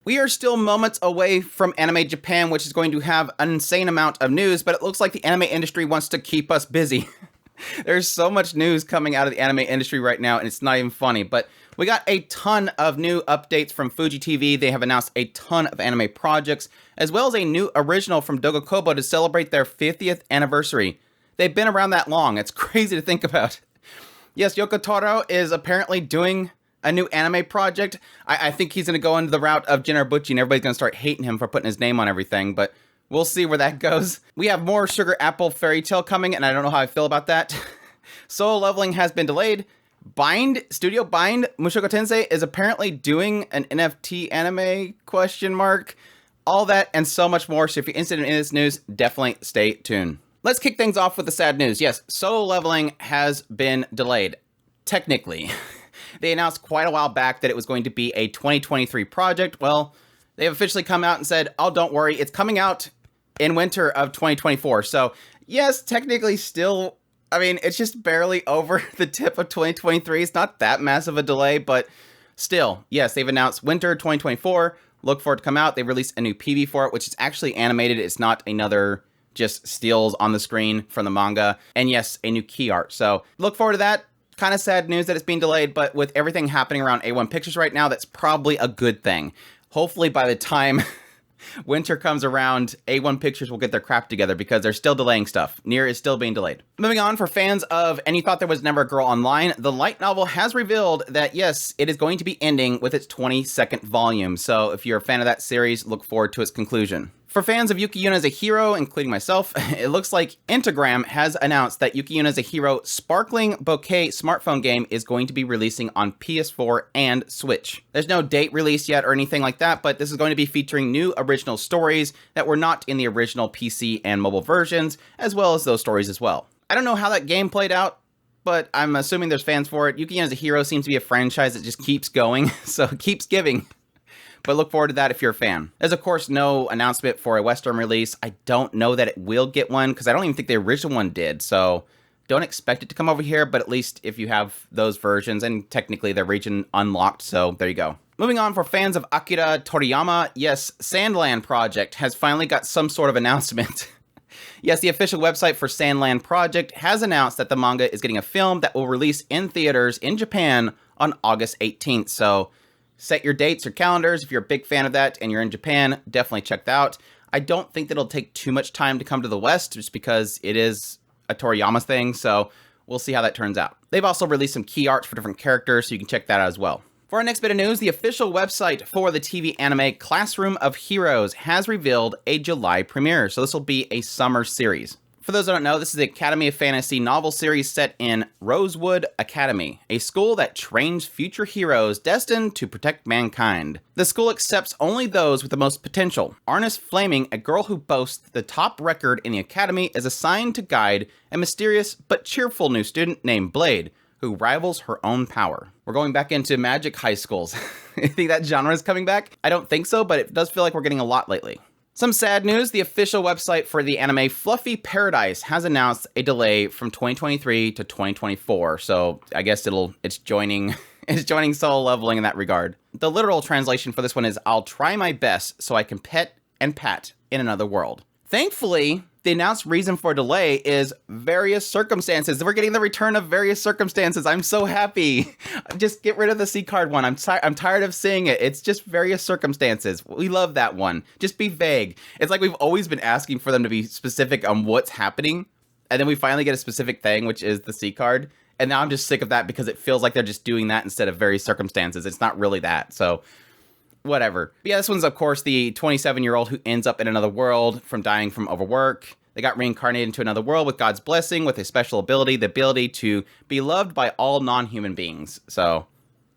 We are still moments away from Anime Japan, which is going to have an insane amount of news, but it looks like the anime industry wants to keep us busy. There's so much news coming out of the anime industry right now, and it's not even funny, but we got a ton of new updates from Fuji TV. They have announced a ton of anime projects, as well as a new original from Doga Kobo to celebrate their 50th anniversary. They've been around that long. It's crazy to think about. Yes, Yoko Taro is apparently doing a new anime project. I think he's going to go into the route of Jinarbuchi, and everybody's going to start hating him for putting his name on everything, but we'll see where that goes. We have more Sugar Apple Fairy Tale coming, and I don't know how I feel about that. Solo Leveling has been delayed. Studio Bind Mushoku Tensei is apparently doing an NFT anime ? All that and so much more, so if you're interested in this news, definitely stay tuned. Let's kick things off with the sad news. Yes, Solo Leveling has been delayed. Technically. They announced quite a while back that it was going to be a 2023 project. Well, they have officially come out and said, oh, don't worry, it's coming out in winter of 2024. So, yes, technically still, I mean, it's just barely over the tip of 2023. It's not that massive a delay, but still, yes, they've announced winter 2024. Look for it to come out. They released a new PV for it, which is actually animated. It's not another just stills on the screen from the manga. And yes, a new key art. So, look forward to that. Kind of sad news that it's being delayed, but with everything happening around A1 Pictures right now, that's probably a good thing. Hopefully by the time winter comes around, A1 Pictures will get their crap together because they're still delaying stuff. Nier is still being delayed. Moving on, for fans of And You Thought There Was Never a Girl Online, the light novel has revealed that yes, it is going to be ending with its 22nd volume. So if you're a fan of that series, look forward to its conclusion. For fans of Yukiyun as a Hero, including myself, it looks like Instagram has announced that Yukiyun as a Hero Sparkling Bouquet smartphone game is going to be releasing on PS4 and Switch. There's no date released yet or anything like that, but this is going to be featuring new original stories that were not in the original PC and mobile versions, as well as those stories as well. I don't know how that game played out, but I'm assuming there's fans for it. Yukiyun as a Hero seems to be a franchise that just keeps going, so it keeps giving. But look forward to that if you're a fan. There's, of course, no announcement for a Western release. I don't know that it will get one, because I don't even think the original one did. So don't expect it to come over here, but at least if you have those versions, and technically they're region unlocked, so there you go. Moving on, for fans of Akira Toriyama, yes, Sandland Project has finally got some sort of announcement. Yes, the official website for Sandland Project has announced that the manga is getting a film that will release in theaters in Japan on August 18th, so set your dates or calendars if you're a big fan of that and you're in Japan. Definitely check that out. I don't think that it'll take too much time to come to the West just because it is a Toriyama thing, so we'll see how that turns out. They've also released some key arts for different characters, so you can check that out as well. For our next bit of news, the official website for the TV anime Classroom of Heroes has revealed a July premiere, so this will be a summer series. For those that don't know, this is the Academy of Fantasy novel series set in Rosewood Academy, a school that trains future heroes destined to protect mankind. The school accepts only those with the most potential. Arnis Flaming, a girl who boasts the top record in the academy, is assigned to guide a mysterious but cheerful new student named Blade, who rivals her own power. We're going back into magic high schools. You think that genre is coming back? I don't think so, but it does feel like we're getting a lot lately. Some sad news, the official website for the anime Fluffy Paradise has announced a delay from 2023 to 2024, so I guess it's joining Solo Leveling in that regard. The literal translation for this one is, I'll try my best so I can pet and pat in another world. Thankfully, the announced reason for delay is various circumstances. We're getting the return of various circumstances. I'm so happy. Just get rid of the C card one. I'm tired of seeing it. It's just various circumstances. We love that one. Just be vague. It's like we've always been asking for them to be specific on what's happening, and then we finally get a specific thing, which is the C card. And now I'm just sick of that because it feels like they're just doing that instead of various circumstances. It's not really that. So whatever. But yeah, this one's, of course, the 27-year-old who ends up in another world from dying from overwork. They got reincarnated into another world with God's blessing, with a special ability, the ability to be loved by all non-human beings. So,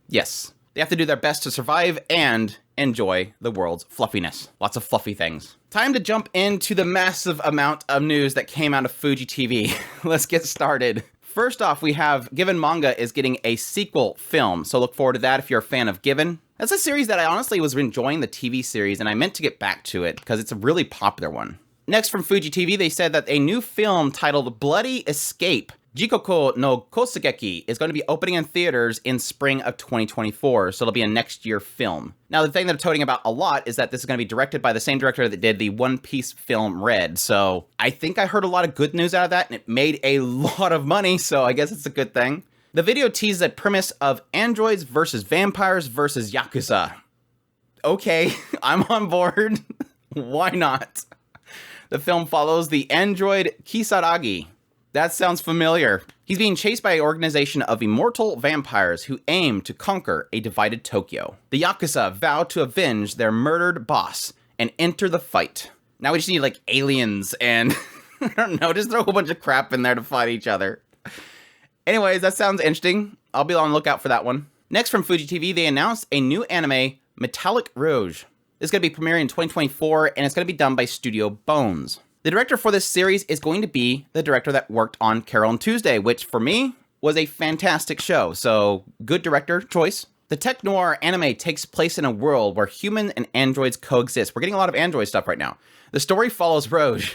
yes. They have to do their best to survive and enjoy the world's fluffiness. Lots of fluffy things. Time to jump into the massive amount of news that came out of Fuji TV. Let's get started. First off, we have Given Manga is getting a sequel film, so look forward to that if you're a fan of Given. That's a series that I honestly was enjoying the TV series, and I meant to get back to it because it's a really popular one. Next, from Fuji TV, they said that a new film titled Bloody Escape Jikoko no Kosugeki is going to be opening in theaters in spring of 2024, so it'll be a next year film. Now, the thing that I'm toting about a lot is that this is going to be directed by the same director that did the One Piece film Red, so I think I heard a lot of good news out of that, and it made a lot of money, so I guess it's a good thing. The video teases a premise of androids versus vampires versus Yakuza. Okay, I'm on board. Why not? The film follows the android Kisaragi. That sounds familiar. He's being chased by an organization of immortal vampires who aim to conquer a divided Tokyo. The Yakuza vow to avenge their murdered boss and enter the fight. Now we just need like aliens and I don't know, just throw a whole bunch of crap in there to fight each other. Anyways, that sounds interesting. I'll be on the lookout for that one. Next from Fuji TV, they announced a new anime, Metallic Rouge. It's going to be premiering in 2024 and it's going to be done by Studio Bones. The director for this series is going to be the director that worked on Carol and Tuesday, which for me was a fantastic show. So good director choice. The tech noir anime takes place in a world where human and androids coexist. We're getting a lot of android stuff right now. The story follows Rouge,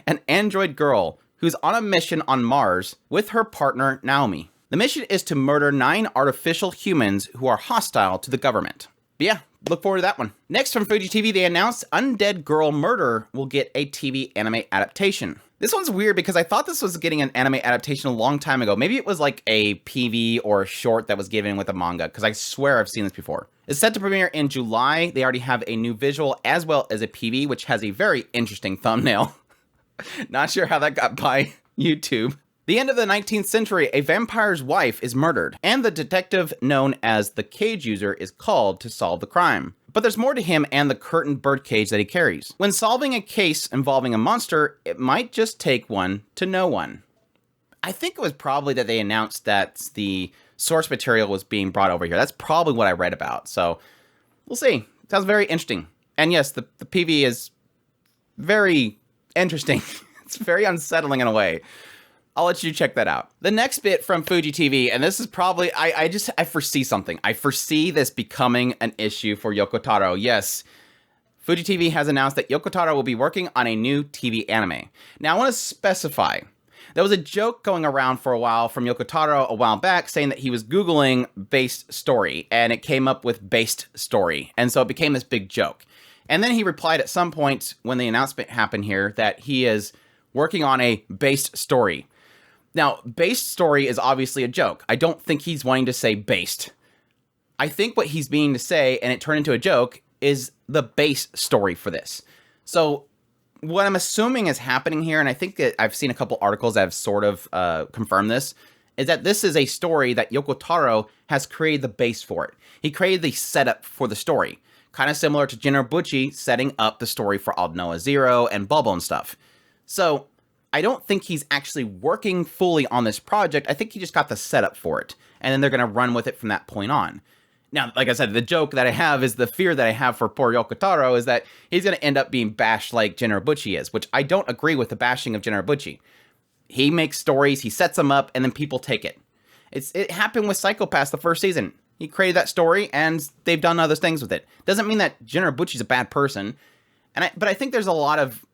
an android girl who's on a mission on Mars with her partner Naomi. The mission is to murder 9 artificial humans who are hostile to the government. But yeah, look forward to that one. Next from Fuji TV, they announced Undead Girl Murder will get a TV anime adaptation. This one's weird because I thought this was getting an anime adaptation a long time ago. Maybe it was like a PV or a short that was given with a manga, because I swear I've seen this before. It's set to premiere in July. They already have a new visual as well as a PV, which has a very interesting thumbnail. Not sure how that got by YouTube. The end of the 19th century, a vampire's wife is murdered, and the detective known as the Cage User is called to solve the crime. But there's more to him and the curtained birdcage that he carries. When solving a case involving a monster, it might just take one to know one. I think it was probably that they announced that the source material was being brought over here. That's probably what I read about, so we'll see. Sounds very interesting. And yes, the PV is very interesting. It's very unsettling in a way. I'll let you check that out. The next bit from Fuji TV, and this is probably, I foresee something. I foresee this becoming an issue for Yoko Taro. Yes, Fuji TV has announced that Yoko Taro will be working on a new TV anime. Now, I want to specify. There was a joke going around for a while from Yoko Taro a while back saying that he was Googling based story, and it came up with based story. And so it became this big joke. And then he replied at some point when the announcement happened here that he is working on a based story. Now, based story is obviously a joke. I don't think he's wanting to say based. I think what he's meaning to say, and it turned into a joke, is the base story for this. So what I'm assuming is happening here, and I think that I've seen a couple articles that have sort of confirmed this, is that this is a story that Yoko Taro has created the base for it. He created the setup for the story. Kind of similar to Jinrobuchi setting up the story for Aldnoah Zero and Bubble and stuff. So I don't think he's actually working fully on this project. I think he just got the setup for it. And then they're going to run with it from that point on. Now, like I said, the joke that I have is the fear that I have for poor Yoko Taro is that he's going to end up being bashed like Jinrobuchi is, which I don't agree with the bashing of Jinrobuchi. He makes stories, he sets them up, and then people take it. It happened with Psycho Pass the first season. He created that story, and they've done other things with it. Doesn't mean that Jinrobuchi's a bad person. But I think there's a lot of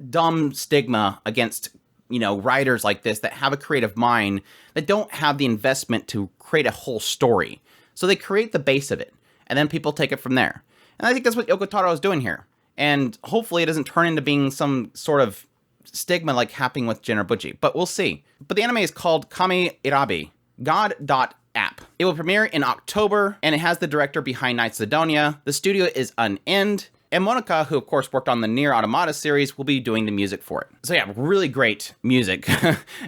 dumb stigma against, writers like this that have a creative mind that don't have the investment to create a whole story. So they create the base of it, and then people take it from there. And I think that's what Yoko Taro is doing here. And hopefully it doesn't turn into being some sort of stigma like happening with Jinrobuchi, but we'll see. But the anime is called Kami Irabi, God.app. It will premiere in October, and it has the director behind Night Sidonia. The studio is Undead. And Monica, who of course worked on the Nier Automata series, will be doing the music for it. So yeah, really great music.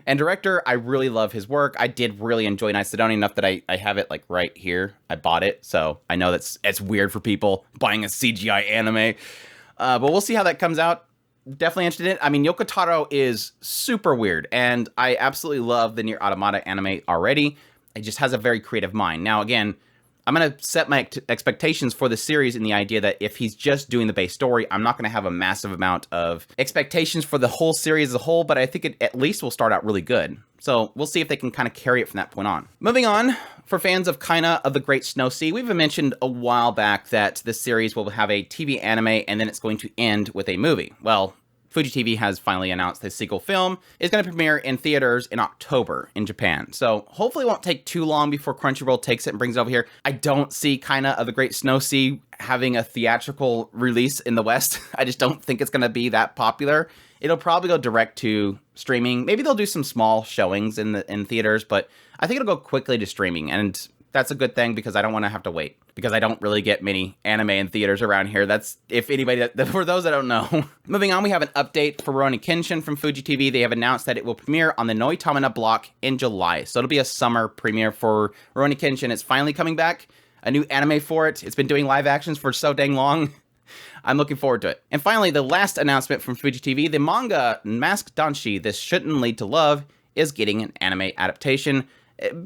And director, I really love his work. I did really enjoy Night Sidonia enough that I have it like right here. I bought it, so I know it's weird for people buying a CGI anime. But we'll see how that comes out. Definitely interested in it. I mean, Yoko Taro is super weird, and I absolutely love the Nier Automata anime already. It just has a very creative mind. Now, again, I'm going to set my expectations for the series in the idea that if he's just doing the base story, I'm not going to have a massive amount of expectations for the whole series as a whole, but I think it at least will start out really good. So we'll see if they can kind of carry it from that point on. Moving on, for fans of Kaina of the Great Snow Sea, we've mentioned a while back that this series will have a TV anime and then it's going to end with a movie. Well, Fuji TV has finally announced the sequel film is going to premiere in theaters in October in Japan. So hopefully it won't take too long before Crunchyroll takes it and brings it over here. I don't see Kaina of the Great Snow Sea having a theatrical release in the West. I just don't think it's going to be that popular. It'll probably go direct to streaming. Maybe they'll do some small showings in theaters, but I think it'll go quickly to streaming, and that's a good thing because I don't want to have to wait, because I don't really get many anime in theaters around here. That's, if anybody, for those that don't know. Moving on, we have an update for Rurouni Kenshin from Fuji TV. They have announced that it will premiere on the Noitamina block in July. So it'll be a summer premiere for Rurouni Kenshin. It's finally coming back. A new anime for it. It's been doing live actions for so dang long. I'm looking forward to it. And finally, the last announcement from Fuji TV, the manga Mask Danshi, This Shouldn't Lead to Love, is getting an anime adaptation.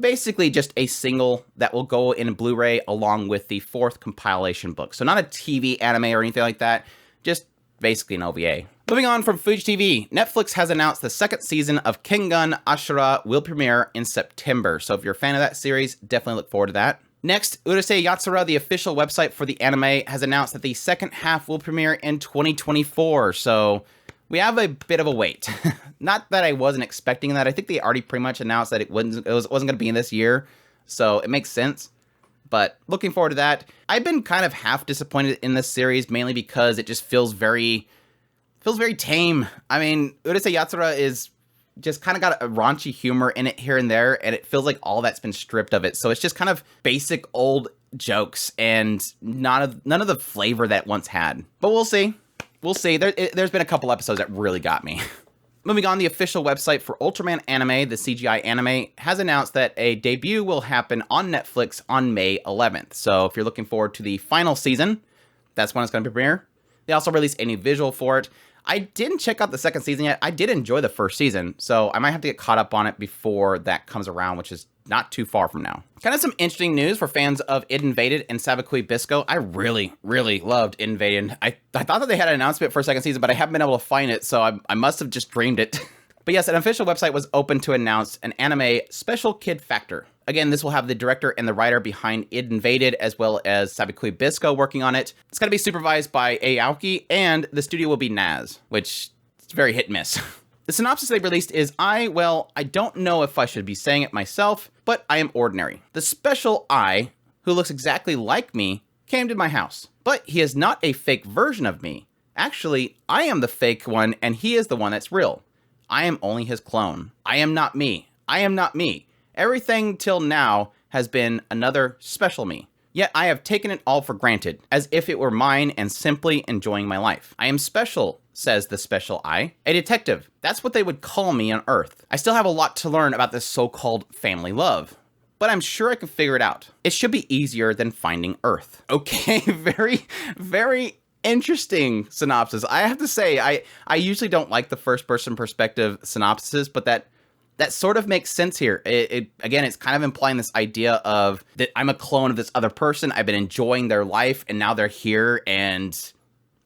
Basically just a single that will go in Blu-ray along with the 4th compilation book. So not a TV anime or anything like that, just basically an OVA. Moving on from Fuji TV, Netflix has announced the 2nd season of Gun Ashura will premiere in September. So if you're a fan of that series, definitely look forward to that. Next, Urusei Yatsura, the official website for the anime, has announced that the second half will premiere in 2024. So we have a bit of a wait. Not that I wasn't expecting that. I think they already pretty much announced that it wasn't going to be in this year. So it makes sense. But looking forward to that. I've been kind of half disappointed in this series, mainly because it just feels very tame. I mean, Urusei Yatsura is just kind of got a raunchy humor in it here and there, and it feels like all that's been stripped of it. So it's just kind of basic old jokes and none of the flavor that it once had. But we'll see. We'll see. There's been a couple episodes that really got me. Moving on, the official website for Ultraman anime, the CGI anime, has announced that a debut will happen on Netflix on May 11th. So if you're looking forward to the final season, that's when it's going to premiere. They also released a new visual for it. I didn't check out the second season yet. I did enjoy the first season, so I might have to get caught up on it before that comes around, which is not too far from now. Kind of some interesting news for fans of Id Invaded and Sabakui Bisco. I really, really loved Id Invaded. I thought that they had an announcement for a second season, but I haven't been able to find it, so I must have just dreamed it. But yes, an official website was open to announce an anime Special Kid Factor. Again, this will have the director and the writer behind Id Invaded, as well as Sabakui Bisco working on it. It's going to be supervised by Aoki, and the studio will be Naz, which is very hit and miss. The synopsis they released is, I don't know if I should be saying it myself, but I am ordinary. The special I, who looks exactly like me, came to my house. But he is not a fake version of me. Actually, I am the fake one, and he is the one that's real. I am only his clone. I am not me. I am not me. Everything till now has been another special me. Yet I have taken it all for granted, as if it were mine and simply enjoying my life. I am special, says the special I. A detective. That's what they would call me on Earth. I still have a lot to learn about this so-called family love, but I'm sure I can figure it out. It should be easier than finding Earth. Okay, very, very interesting synopsis. I have to say, I usually don't like the first-person perspective synopsis, but that sort of makes sense here. Again, it's kind of implying this idea of that I'm a clone of this other person. I've been enjoying their life, and now they're here, and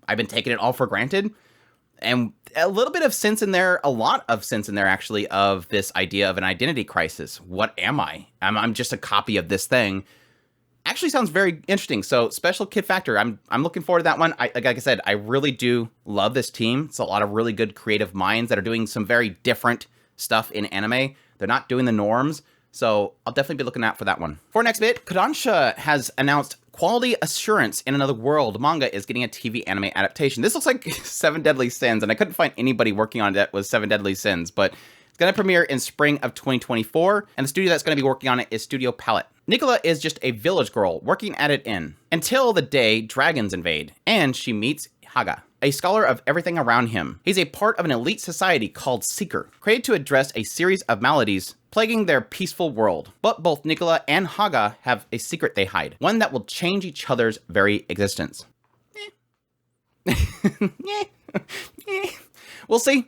I've been taking it all for granted. And a little bit of sense in there, a lot of sense in there, actually, of this idea of an identity crisis. What am I? I'm just a copy of this thing. Actually sounds very interesting. So Special Kid Factor, I'm looking forward to that one. Like I said, I really do love this team. It's a lot of really good creative minds that are doing some very different stuff in anime. They're not doing the norms, so I'll definitely be looking out for that one. For our next bit, Kodansha has announced Quality Assurance in Another World manga is getting a TV anime adaptation. This looks like Seven Deadly Sins, and I couldn't find anybody working on it with Seven Deadly Sins, but it's going to premiere in spring of 2024, and the studio that's going to be working on it is Studio Palette. Nicola is just a village girl working at it until the day dragons invade, and she meets Haga, a scholar of everything around him. He's a part of an elite society called Seeker, created to address a series of maladies plaguing their peaceful world. But both Nicola and Haga have a secret they hide, one that will change each other's very existence. We'll see.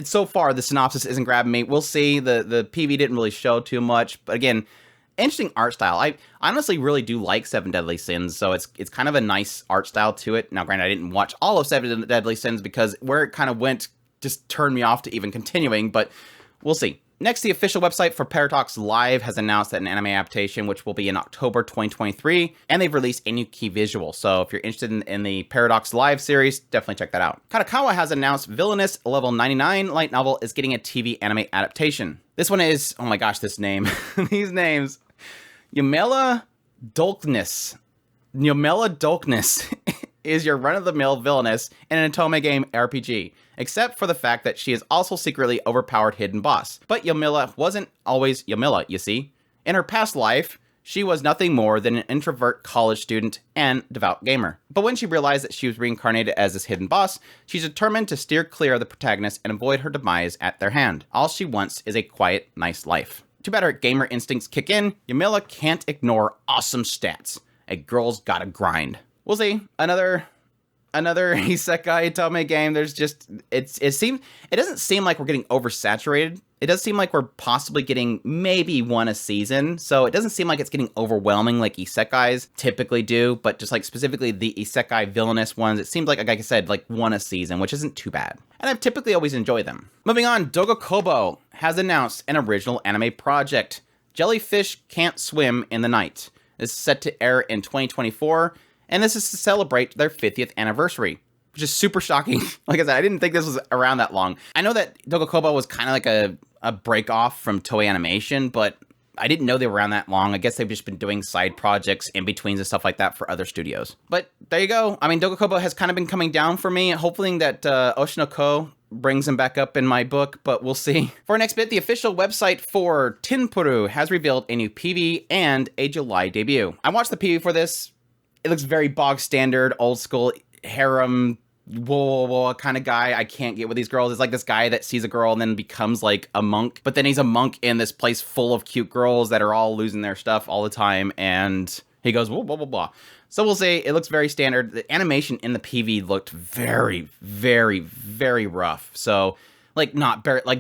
So far, the synopsis isn't grabbing me. We'll see. The PV didn't really show too much, but again, interesting art style. I honestly really do like Seven Deadly Sins, so it's kind of a nice art style to it. Now, granted, I didn't watch all of Seven Deadly Sins because where it kind of went just turned me off to even continuing, but we'll see. Next, the official website for Paratox Live has announced that an anime adaptation, which will be in October 2023, and they've released a new key visual. So if you're interested in the Paratox Live series, definitely check that out. Kadokawa has announced Villainous Level 99 light novel is getting a TV anime adaptation. This one is, oh my gosh, this name, these names, Yumela Dolkness. Yumela Dolkness is your run-of-the-mill villainess in an Otome game RPG, except for the fact that she is also secretly overpowered hidden boss. But Yumila wasn't always Yumila, you see. In her past life, she was nothing more than an introvert college student and devout gamer. But when she realized that she was reincarnated as this hidden boss, she's determined to steer clear of the protagonist and avoid her demise at their hand. All she wants is a quiet, nice life. Too bad her gamer instincts kick in, Yumila can't ignore awesome stats. A girl's gotta grind. We'll see. Another isekai Otome game. There's just it doesn't seem like we're getting oversaturated. It does seem like we're possibly getting maybe one a season. So it doesn't seem like it's getting overwhelming like isekais typically do, but just like specifically the isekai villainous ones, it seems like I said, like one a season, which isn't too bad. And I've typically always enjoyed them. Moving on, Doga Kobo has announced an original anime project. Jellyfish Can't Swim in the Night. This is set to air in 2024. And this is to celebrate their 50th anniversary, which is super shocking. Like I said, I didn't think this was around that long. I know that Doga Kobo was kind of like a break off from Toei Animation, but I didn't know they were around that long. I guess they've just been doing side projects, in-betweens and stuff like that for other studios. But there you go. I mean, Doga Kobo has kind of been coming down for me. Hopefully that Oshinoko brings him back up in my book, but we'll see. For our next bit, the official website for Tenpuru has revealed a new PV and a July debut. I watched the PV for this. It looks very bog standard, old school, harem, whoa kind of guy. I can't get with these girls. It's like this guy that sees a girl and then becomes like a monk. But then he's a monk in this place full of cute girls that are all losing their stuff all the time. And he goes, blah, blah, blah, blah. So we'll see. It looks very standard. The animation in the PV looked very, very, very rough. So like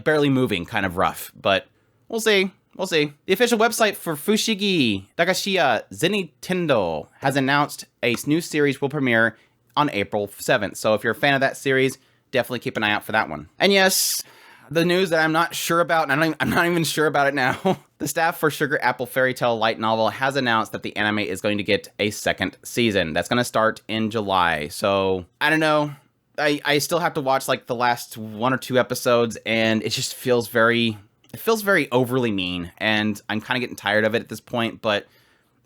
barely moving kind of rough. But we'll see. We'll see. The official website for Fushigi, Dagashiya, Zenitendo has announced a new series will premiere on April 7th. So if you're a fan of that series, definitely keep an eye out for that one. And yes, the news that I'm not sure about, and I'm not even sure about it now. The staff for Sugar Apple Fairy Tale light novel has announced that the anime is going to get a second season. That's going to start in July. So I don't know. I still have to watch like the last one or two episodes, and it just feels very overly mean, and I'm kind of getting tired of it at this point, but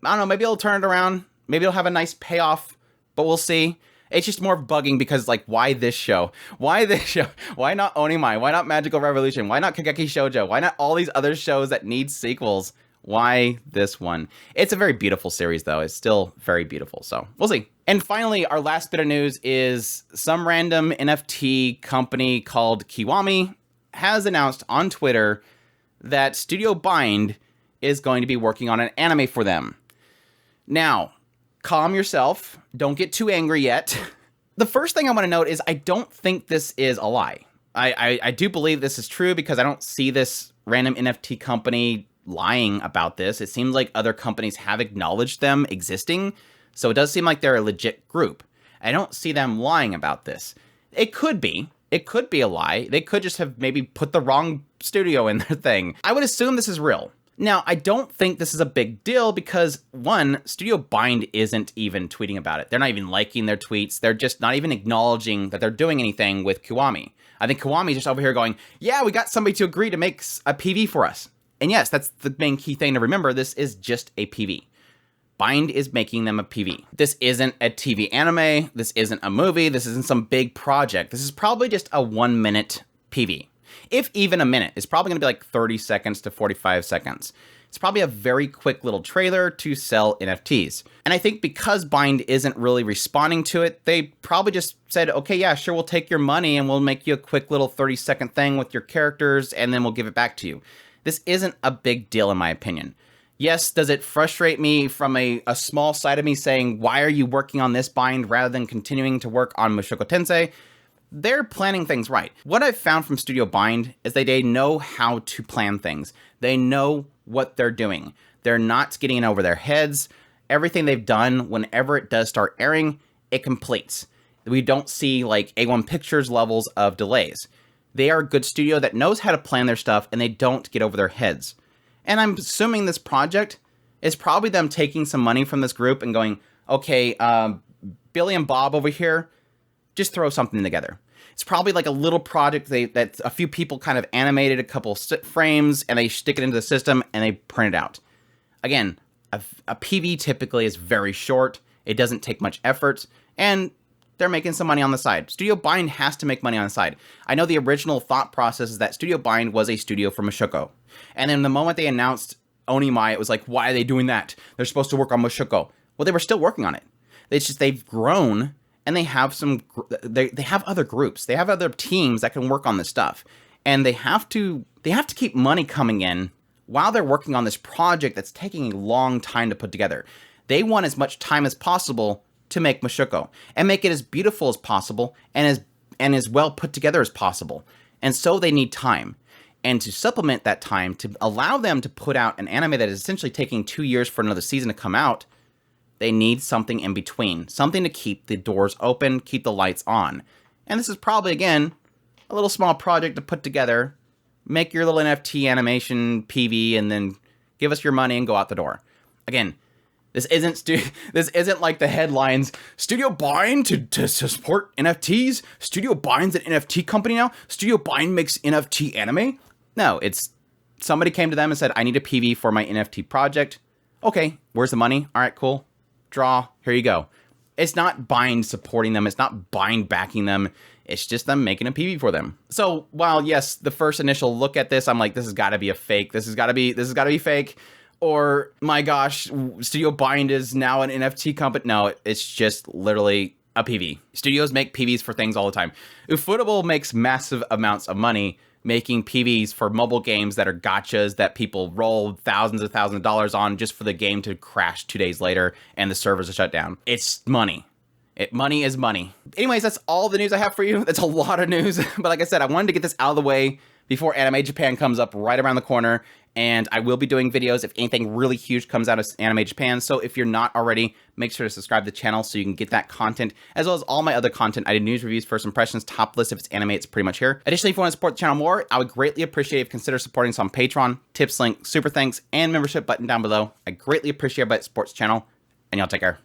I don't know, maybe it'll turn it around. Maybe it'll have a nice payoff, but we'll see. It's just more bugging because, like, why this show? Why this show? Why not Onimai? Why not Magical Revolution? Why not Kageki Shoujo? Why not all these other shows that need sequels? Why this one? It's a very beautiful series, though. It's still very beautiful, so we'll see. And finally, our last bit of news is some random NFT company called Kiwami has announced on Twitter that Studio Bind is going to be working on an anime for them. Now, calm yourself. Don't get too angry yet. The first thing I want to note is I don't think this is a lie. I do believe this is true because I don't see this random NFT company lying about this. It seems like other companies have acknowledged them existing, so it does seem like they're a legit group. I don't see them lying about this. It could be. It could be a lie. They could just have maybe put the wrong studio in their thing. I would assume this is real. Now, I don't think this is a big deal because, one, Studio Bind isn't even tweeting about it. They're not even liking their tweets. They're just not even acknowledging that they're doing anything with Kiwami. I think Kiwami's just over here going, yeah, we got somebody to agree to make a PV for us. And yes, that's the main key thing to remember. This is just a PV. Bind is making them a PV. This isn't a TV anime. This isn't a movie. This isn't some big project. This is probably just a 1 minute PV. If even a minute. It's probably going to be like 30 seconds to 45 seconds. It's probably a very quick little trailer to sell NFTs. And I think because Bind isn't really responding to it, they probably just said, okay, yeah, sure, we'll take your money and we'll make you a quick little 30-second thing with your characters and then we'll give it back to you. This isn't a big deal in my opinion. Yes, does it frustrate me from a small side of me saying, why are you working on this Bind rather than continuing to work on Mushoku Tensei? They're planning things right. What I've found from Studio Bind is they know how to plan things. They know what they're doing. They're not getting in over their heads. Everything they've done, whenever it does start airing, it completes. We don't see like A1 Pictures levels of delays. They are a good studio that knows how to plan their stuff, and they don't get over their heads. And I'm assuming this project is probably them taking some money from this group and going, okay, Billy and Bob over here, just throw something together. It's probably like a little project that a few people kind of animated a couple frames, and they stick it into the system, and they print it out. Again, a PV typically is very short. It doesn't take much effort, and they're making some money on the side. Studio Bind has to make money on the side. I know the original thought process is that Studio Bind was a studio for Mushoku. And then the moment they announced Onimai, it was like, why are they doing that? They're supposed to work on Mushoku. Well, they were still working on it. It's just they've grown, and they have they have other groups. They have other teams that can work on this stuff. And they have to keep money coming in while they're working on this project that's taking a long time to put together. They want as much time as possible to make Mushoku and make it as beautiful as possible and as well put together as possible. And so they need time. And to supplement that time, to allow them to put out an anime that is essentially taking 2 years for another season to come out, they need something in between. Something to keep the doors open, keep the lights on. And this is probably, again, a little small project to put together. Make your little NFT animation PV and then give us your money and go out the door. Again, this isn't like the headlines, Studio Bind to support NFTs? Studio Bind's an NFT company now? Studio Bind makes NFT anime? No, it's somebody came to them and said, I need a PV for my NFT project. Okay, where's the money? All right, cool. Draw, here you go. It's not Bind supporting them. It's not Bind backing them. It's just them making a PV for them. So while yes, the first initial look at this, I'm like, this has got to be a fake. This has got to be fake. Or my gosh, Studio Bind is now an NFT company. No, it's just literally a PV. Studios make PVs for things all the time. Ufotable makes massive amounts of money making PVs for mobile games that are gachas that people roll thousands of dollars on just for the game to crash 2 days later and the servers are shut down. It's money. Money is money. Anyways, that's all the news I have for you. That's a lot of news. But like I said, I wanted to get this out of the way before Anime Japan comes up right around the corner. And I will be doing videos if anything really huge comes out of Anime Japan. So if you're not already, make sure to subscribe to the channel so you can get that content, as well as all my other content. I did news, reviews, first impressions, top list. If it's anime, it's pretty much here. Additionally, if you want to support the channel more, I would greatly appreciate if you consider supporting us on Patreon, tips link, super thanks, and membership button down below. I greatly appreciate everybody that supports the channel, and y'all take care.